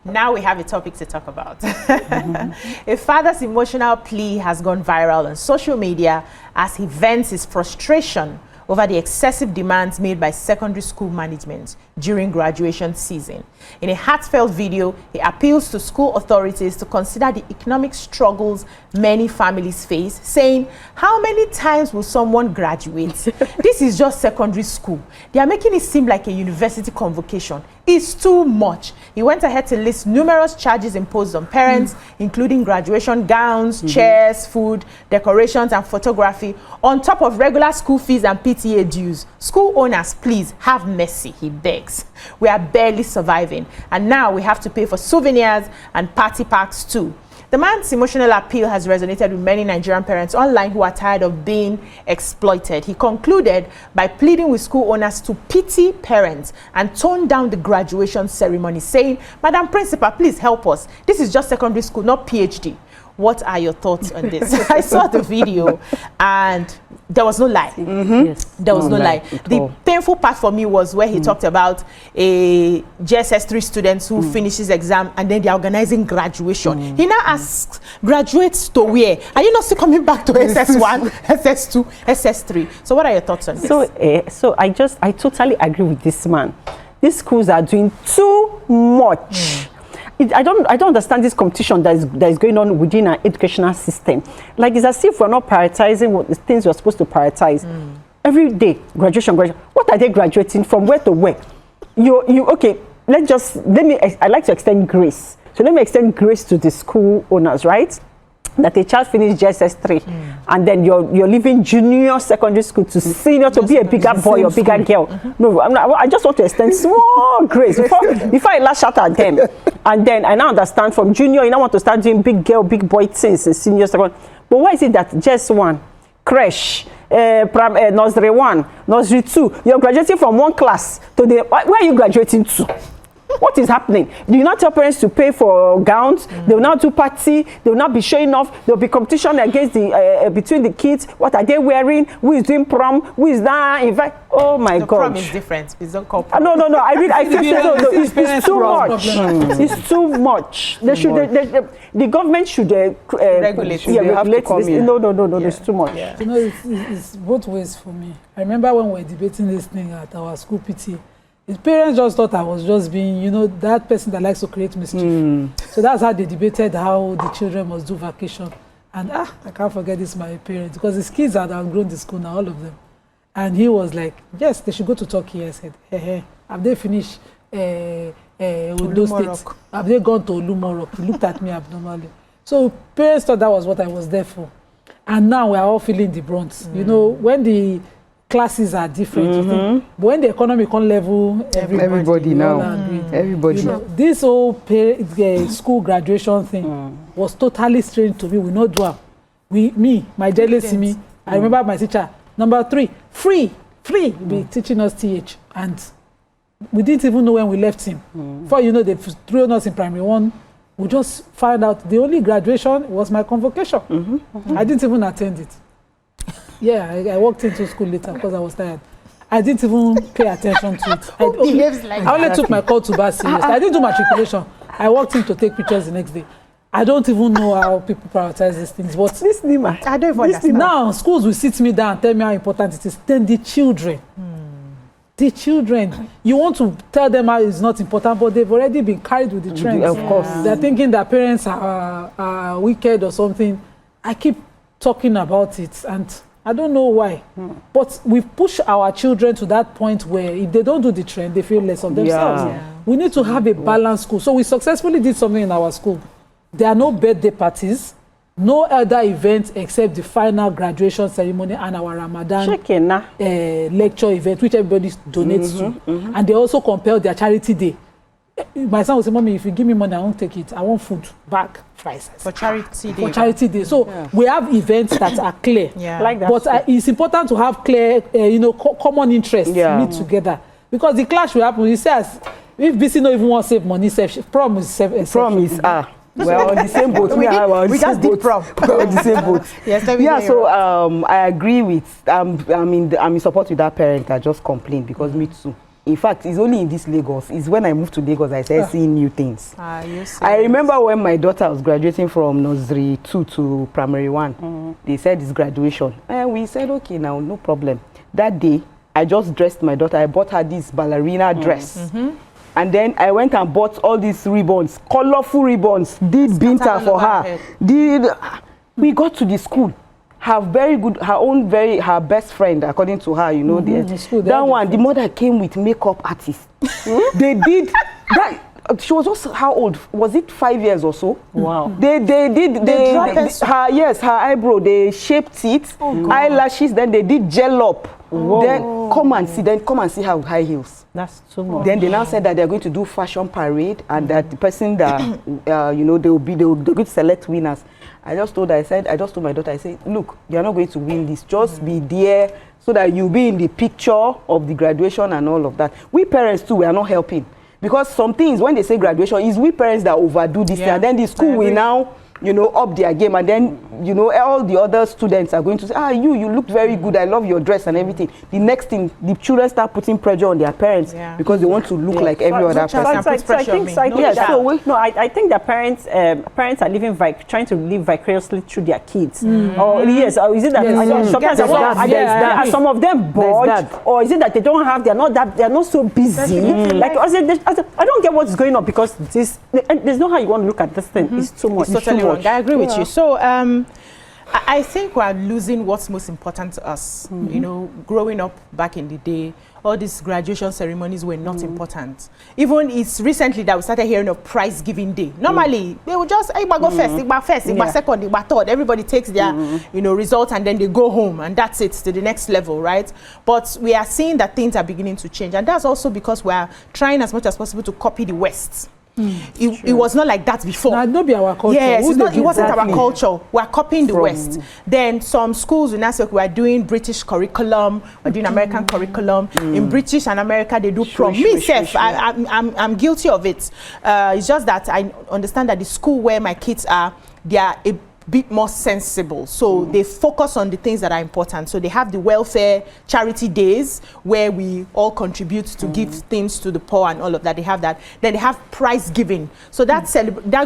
Now we have a topic to talk about. A father's emotional plea has gone viral on social media as he vents his frustration over the excessive demands made by secondary school management during graduation season. In a heartfelt video, he appeals to school authorities to consider the economic struggles many families face, saying, how many times will someone graduate? This is just secondary school. They are making it seem like a university convocation. It's too much. He went ahead to list numerous charges imposed on parents, including graduation gowns, chairs, food, decorations, and photography, on top of regular school fees and PTA dues. School owners, please have mercy, he begs. We are barely surviving, and now we have to pay for souvenirs and party packs too. The man's emotional appeal has resonated with many Nigerian parents online who are tired of being exploited. He concluded by pleading with school owners to pity parents and tone down the graduation ceremony, saying, Madam Principal, please help us. This is just secondary school, not PhD. What are your thoughts on this? I saw the video and there was no lie. Yes. There was no lie. The painful part for me was where he talked about a JSS3 students who finishes exam and then they're organizing graduation. He now asks graduates to where? Are you not still coming back to SS1, SS2, SS3? So what are your thoughts on this? So I totally agree with this man. These schools are doing too much. I don't understand this competition that is going on within our educational system. Like, it's as if we're not prioritizing what the things we're supposed to prioritize. Every day, graduation. What are they graduating from? Where to where? Okay, I like to extend grace. So let me extend grace to the school owners, right? That a child finished JSS3 and then you're leaving junior secondary school to senior to be a bigger boy or bigger girl. No, I just want to extend small grace before I last shout at them. And then I now understand from junior, you now want to start doing big girl, big boy things in senior secondary. But why is it that just one, creche, nursery 1, nursery 2, you're graduating from one class to the, where are you graduating to? What is happening? Do you not tell parents to pay for gowns? They will not do party. They will not be showing off. There will be competition against between the kids. What are they wearing? Who is doing prom? Who is that? Oh my God! Prom is different. It's not called prom. No. I it's too much. It's too much. They should. The government should regulate. Regulate this. No. It's too much. Yeah. You know, it's both ways for me. I remember when we were debating this thing at our school PT. His parents just thought I was just being, that person that likes to create mischief. So that's how they debated how the children must do vacation. And I can't forget this, my parents, because his kids had outgrown the school now, all of them. And he was like, yes, they should go to Turkey. I said, have they finished Ondo State? Have they gone to Olumorok? He looked at me abnormally. So parents thought that was what I was there for. And now we are all feeling the brunt. When the classes are different, but when the economic on level, everybody now, everybody. This whole school graduation thing was totally strange to me. We know do my jealousy me. I remember my teacher, number 3, free, be teaching us TH, and we didn't even know when we left him. Before they threw us in primary 1. We just found out the only graduation was my convocation. I didn't even attend it. Yeah, I walked into school later because I was tired. I didn't even pay attention to it. I only took my call to bar serious. I didn't do matriculation. I walked in to take pictures the next day. I don't even know how people prioritize these things. But I don't even understand. Now, schools will sit me down and tell me how important it is. Then the children. The children, you want to tell them how it's not important, but they've already been carried with the trends. Of course. They're thinking that parents are wicked or something. I keep talking about it, and I don't know why, but we've pushed our children to that point where if they don't do the trend, they feel less of themselves. We need to have a balanced school. So we successfully did something in our school. There are no birthday parties, no other events except the final graduation ceremony and our Ramadan lecture event, which everybody donates to. And they also compel their charity day. My son will say, Mommy, if you give me money, I won't take it. I want food, bag, fries. For charity day. For charity day. So we have events that are clear. Like that. But it's important to have clear, common interests meet together. Because the clash will happen. He says, if BC no even want to save money, prom is well, the same boat. we just did prom. The same boat. Yes, so I agree with. I'm in support with that parent that just complained because me too. In fact, it's only in this Lagos. It's when I moved to Lagos I started seeing new things. I remember when my daughter was graduating from nursery 2 to primary 1. They said it's graduation. And we said, okay, now, no problem. That day, I just dressed my daughter. I bought her this ballerina dress. And then I went and bought all these ribbons, colorful ribbons, did binta for her. We got to the school. Her best friend, according to her, you know, that one, the mother came with makeup artist. They did that. She was just, how old? Was it 5 years or so? Wow. Her eyebrow, they shaped it, eyelashes, then they did gel up. Whoa. Then come and see her with high heels. That's too much. Then they now said that they're going to do fashion parade and that the person that, you know, they're going to select winners. I just told my daughter, I said, look, you're not going to win this. Just be there so that you'll be in the picture of the graduation and all of that. We parents too, we are not helping. Because some things, when they say graduation, it's we parents that overdo this thing. And then the school will now, you know, up their game. And then, you know, all the other students are going to say, you look very good. I love your dress and everything. The next thing, the children start putting pressure on their parents because they want to look like every other person. I think that parents are trying to live vicariously through their kids. Or is it that some of them bored, or is it that they're not so busy? Like I don't get what's going on, because there's no how you want to look at this thing. It's too much. It's totally wrong. I agree with you. So I think we're losing what's most important to us. You know, growing up back in the day, all these graduation ceremonies were not important. Even it's recently that we started hearing of prize giving day. Normally, they would just, go first, second, third. Everybody takes their, you know, results and then they go home, and that's it, to the next level, right? But we are seeing that things are beginning to change, and that's also because we are trying as much as possible to copy the West. It was not like that before. Now, not be our culture. Yes, it wasn't our culture. We are copying the West. Then some schools in Africa, we are doing British curriculum, we're doing American curriculum. In British and America, they do prom. I'm guilty of it. It's just that I understand that the school where my kids are, they are a bit more sensible, so they focus on the things that are important. So they have the welfare charity days where we all contribute to give things to the poor and all of that. They have that. Then they have prize giving. So that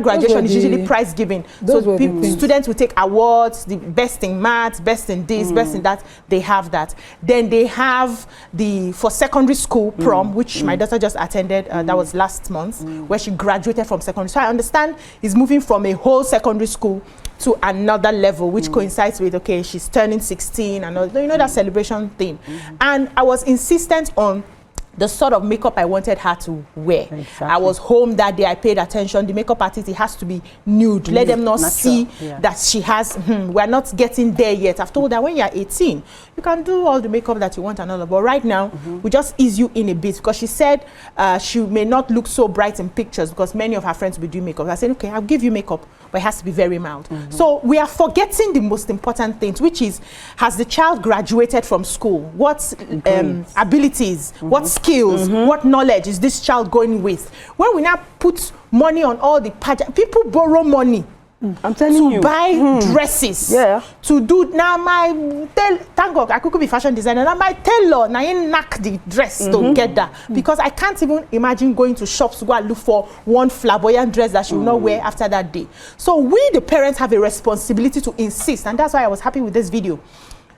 graduation is usually prize giving. So students will take awards, the best in maths, best in this, best in that. They have that. Then they have for secondary school prom, which my daughter just attended. That was last month, where she graduated from secondary. So I understand is moving from a whole secondary school to another level, which coincides with, okay, she's turning 16 and all, you know, that celebration thing. And I was insistent on the sort of makeup I wanted her to wear. Exactly. I was home that day, I paid attention. The makeup artist, it has to be nude. Let them not see that she has, we're not getting there yet. I've told her when you're 18, you can do all the makeup that you want and all of, but right now, we just ease you in a bit, because she said she may not look so bright in pictures because many of her friends will do makeup. I said, okay, I'll give you makeup, but it has to be very mild. So we are forgetting the most important things, which is, has the child graduated from school? What abilities, what skills, what knowledge is this child going with? When we now put money on all the people borrow money. I'm telling you, to buy dresses, to do now. Thank God I could be fashion designer. Now my tailor now knack the dress together, because I can't even imagine going to shops to go and look for one flamboyant dress that she will not wear after that day. So we, the parents, have a responsibility to insist, and that's why I was happy with this video.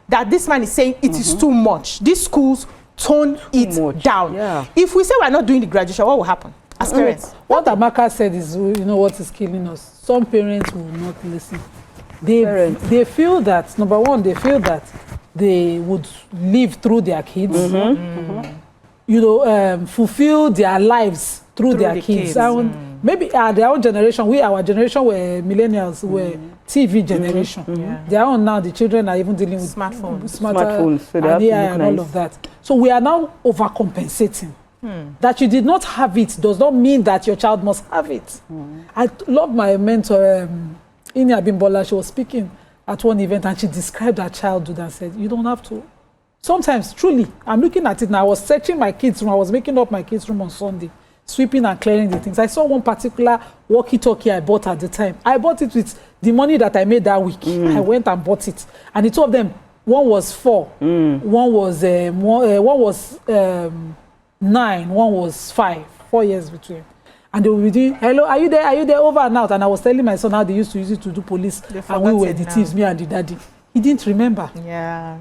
That this man is saying it is too much. These schools tone it down. If we say we're not doing the graduation, what will happen as parents? What Amaka said is, you know, what is killing us. Some parents will not listen. They feel that, number one, they feel that they would live through their kids, you know, fulfill their lives through their kids. And maybe their own generation, our generation were millennials, were TV generation. Their own now, the children are even dealing with smartphones, so they have to look and all of that. So we are now overcompensating. That you did not have it does not mean that your child must have it. I love my mentor, Ini Abimbola. She was speaking at one event and she described her childhood and said, you don't have to. Sometimes, truly, I'm looking at it now. I was searching my kids' room. I was making up my kids' room on Sunday, sweeping and clearing the things. I saw one particular walkie-talkie I bought at the time. I bought it with the money that I made that week. I went and bought it. And the two of them, one was 4, one was 9, one was 5, 4 years between. And they will be doing, hello, are you there, over and out. And I was telling my son how they used to use it to do police, and we were the thieves, me and the daddy. He didn't remember. Yeah.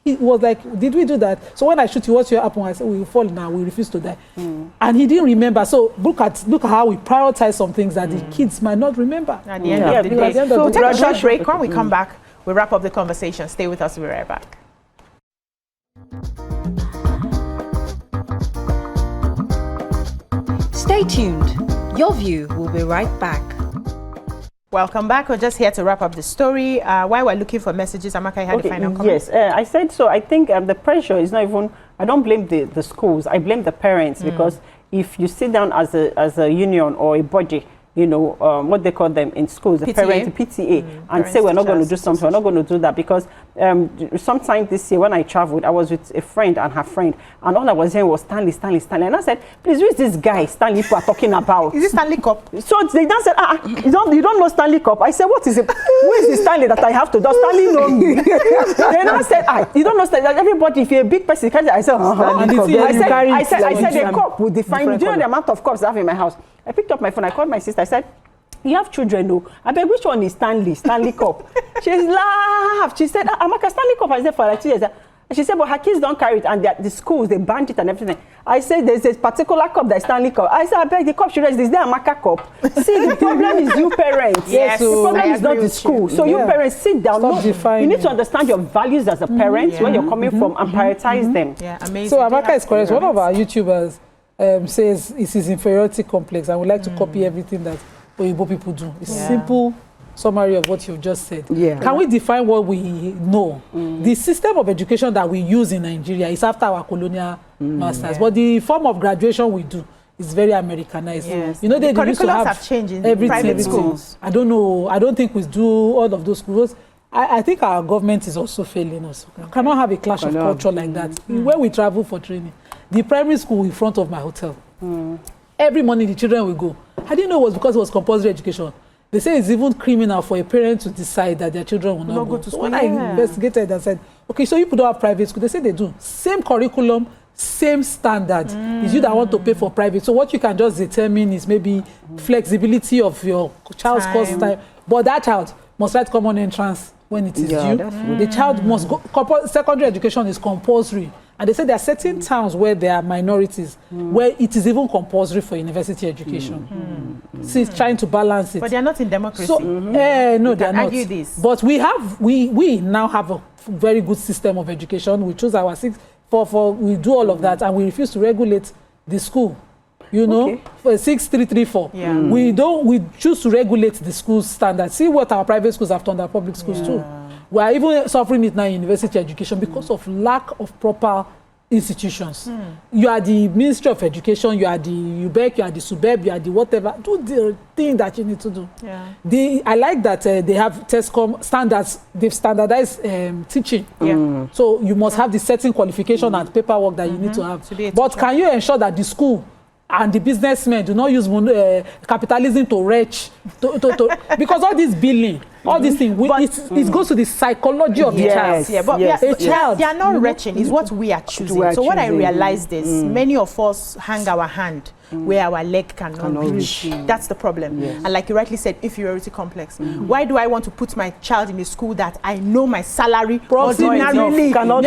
He was like, did we do that? So when I shoot you, what's your happen? I said, we will fall now, we refuse to die. And he didn't remember. So look at how we prioritize some things that the kids might not remember. At the end of the day. So take a short break. When we come back, we'll wrap up the conversation. Stay with us, we'll be right back. Stay tuned. Your View will be right back. Welcome back. We're just here to wrap up the story. While we're looking for messages, Amaka, you had a final comment? Yes, I said so. I think the pressure is not even, I don't blame the schools. I blame the parents because if you sit down as a union or a body, you know, what they call them in schools, the parent PTA, and say we're not going to do something, we're not going to do that, because sometime this year when I traveled, I was with a friend and her friend, and all I was hearing was Stanley, and I said, please, who is this guy Stanley you are talking about? Is it Stanley Cup? So they then said, you don't know Stanley Cup? I said, what is it? Who is the Stanley that I have to? Does Stanley know me? They now said, you don't know Stanley. Everybody, if you're a big person, I said, I said a cup will define. Do you know the amount of cups I have in my house? I picked up my phone, I called my sister, I said, you have children, no? I beg, which one is Stanley Cup? She laughed. She said, Amaka, Stanley Cup is there for like 2 years. She said, but her kids don't carry it, and the schools, they banned it and everything. I said, there's a particular cup that is Stanley Cup. I said, I beg, the cup should rest. Is there a Amaka cup? See, the problem is you parents. Yes, the problem is not the school. So you parents, sit down. You need to understand your values as a parent, where you're coming from, and prioritize them. Yeah, amazing. So Amaka is correct. One of our YouTubers says it's his inferiority complex and would like to copy everything that Oyibo people do. It's simple summary of what you've just said. Can we define what we know? The system of education that we use in Nigeria is after our colonial masters, but the form of graduation we do is very Americanized. You know, they used to have changed in everything, private schools. I don't know. I don't think we do all of those schools. I think our government is also failing us. We cannot have a clash of culture like that. When we travel for training, the primary school in front of my hotel, every morning the children will go. I didn't know it was because it was compulsory education. They say it's even criminal for a parent to decide that their children will not go to school. So when I investigated and said, okay, so you people don't have private school, they say they do. Same curriculum, same standard. It's you that want to pay for private. So what you can just determine is maybe flexibility of your child's course time. But that child must write common entrance when it is due. The child must go, secondary education is compulsory. And they say there are certain towns where there are minorities, where it is even compulsory for university education. So it's trying to balance it. But they are not in democracy. So, no, they are not. Argue this. But we now have a very good system of education. We choose our we do all of that, and we refuse to regulate the school. You know, for 6334. We choose to regulate the school standards. See what our private schools have done, our public schools too. We are even suffering it now in university education because of lack of proper institutions. You are the Ministry of Education, you are the UBEC, you are the SUBEB, you are the whatever. Do the thing that you need to do. I like that they have TESCOM standards. They've standardized teaching. So you must have the certain qualification and paperwork that you need to have. But can you ensure that the school and the businessmen do not use capitalism to retch, because all this billing, all these things, it goes to the psychology of the child. But they are not retching, it's what we are choosing. So what I realized is many of us hang our hand where our leg cannot reach. That's the problem. And like you rightly said, inferiority complex. Why do I want to put my child in a school that I know my salary ordinarily cannot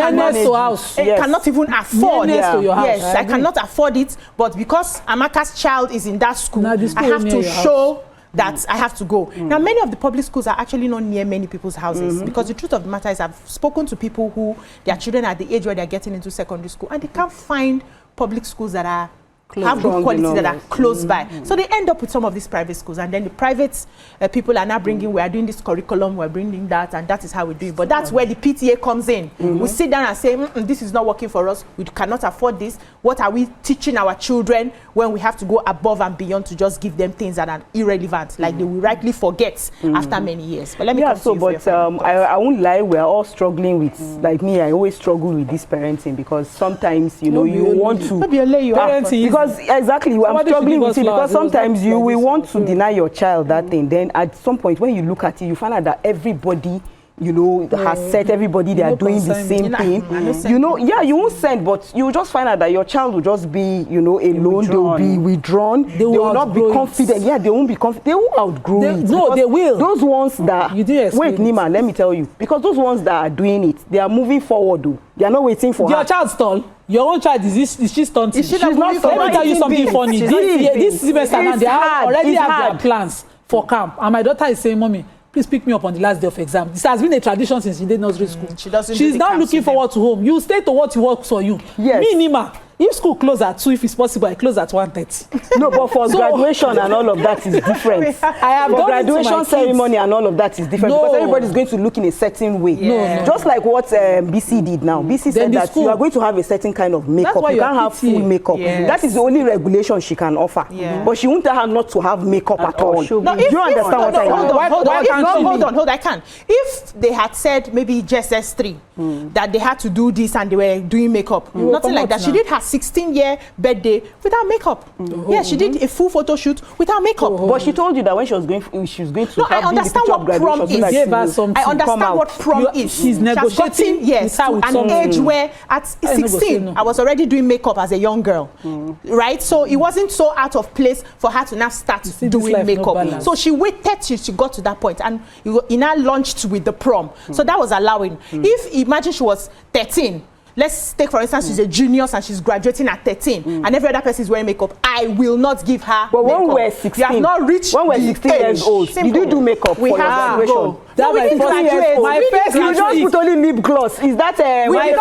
even afford? I cannot afford it, but because Amaka's child is in that school, I have to show that I have to go. Now, many of the public schools are actually not near many people's houses, because the truth of the matter is I've spoken to people who, their children are at the age where they're getting into secondary school, and they can't find public schools that are have good quality that are close by. So they end up with some of these private schools, and then the private people are now bringing, we are doing this curriculum, we're bringing that, and that is how we do it. But that's where the PTA comes in. We sit down and say, this is not working for us, we cannot afford this. What are we teaching our children when we have to go above and beyond to just give them things that are irrelevant, like they will rightly forget after many years? But let me come to you for your final thoughts. I won't lie, we're all struggling with, like me, I always struggle with this parenting, because sometimes, you know, you want to parenting, because exactly, I'm struggling with it, because sometimes you will want to deny your child that thing. Then at some point when you look at it, you find out that everybody you know, has set everybody they are doing the same thing. You know, yeah, you won't send, but you will just find out that your child will just be, you know, alone. They will be withdrawn. They will not be confident. Yeah, they won't be confident. They will outgrow it. No, they will. Those ones that wait, Nima, let me tell you, because those ones that are doing it, they are moving forward. Though. They are not waiting for your her. child's tall. Your own child is she stunting? She's not. Let me tell you something funny. This semester now they already have their plans for camp, and my daughter is saying, "Mommy, please pick me up on the last day of exam." This has been a tradition since she did nursery school. She's now looking forward to home. You stay to what works for you. Yes. Me, Nima, if school close at 2, if it's possible, I close at 1:30. No, but for graduation and all of that is different. I have for graduation ceremony and all of that is different because everybody's going to look in a certain way. No. Just like what BC did now. BC said that you are going to have a certain kind of makeup. You can't have full makeup. Yes. That is the only regulation she can offer. But she won't tell her not to have makeup at all. No, do you understand what I mean? Hold on, I can. If they had said maybe just S3 that they had to do this and they were doing makeup, nothing like that. She did her 16-year birthday without makeup. Yeah, she did a full photo shoot without makeup. But she told you that when she was going to no, I understand what prom is. I understand what prom is. She's negotiating to an age where at 16 I was already doing makeup as a young girl. Right? So it wasn't so out of place for her to now start doing makeup. So she waited till she got to that point and he now launched with the prom. So that was allowing. If imagine she was 13, let's take for instance she's a junior and she's graduating at 13 and every other person is wearing makeup, I will not give her but makeup. When we're 16, you have not reached when we're 16 years old, did you do makeup we for have your graduation? To go. No, we didn't graduate. My face you just put only lip gloss. Is that my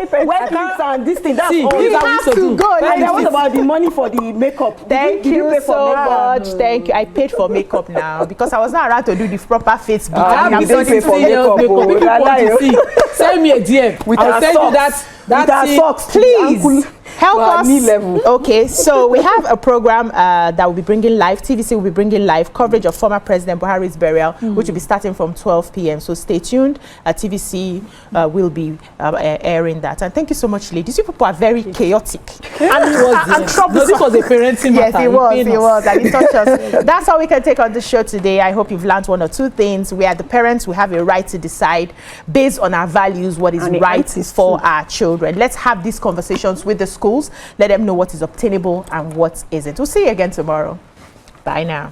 face wet lips and this thing? That's all. We have to go. And then what about the money for the makeup? Thank you so much. Thank you. I paid for makeup now because I was not allowed to do the proper face beat. I have to pay for makeup. People want to see. Send me a DM. I'll send you that socks. Please help us. Okay, so we have a program that will be bringing live. TVC will be bringing live coverage of former President Buhari's burial, which will be starting from 12 p.m. So stay tuned. TVC will be airing that. And thank you so much, ladies. You people are very chaotic and troublesome. No, this was a parenting matter. Yes, it was. And it touched us. That's all we can take on the show today. I hope you've learned one or two things. We are the parents. We have a right to decide based on our values what is right for our children. Let's have these conversations with the schools. Let them know what is obtainable and what isn't. We'll see you again tomorrow. Bye now.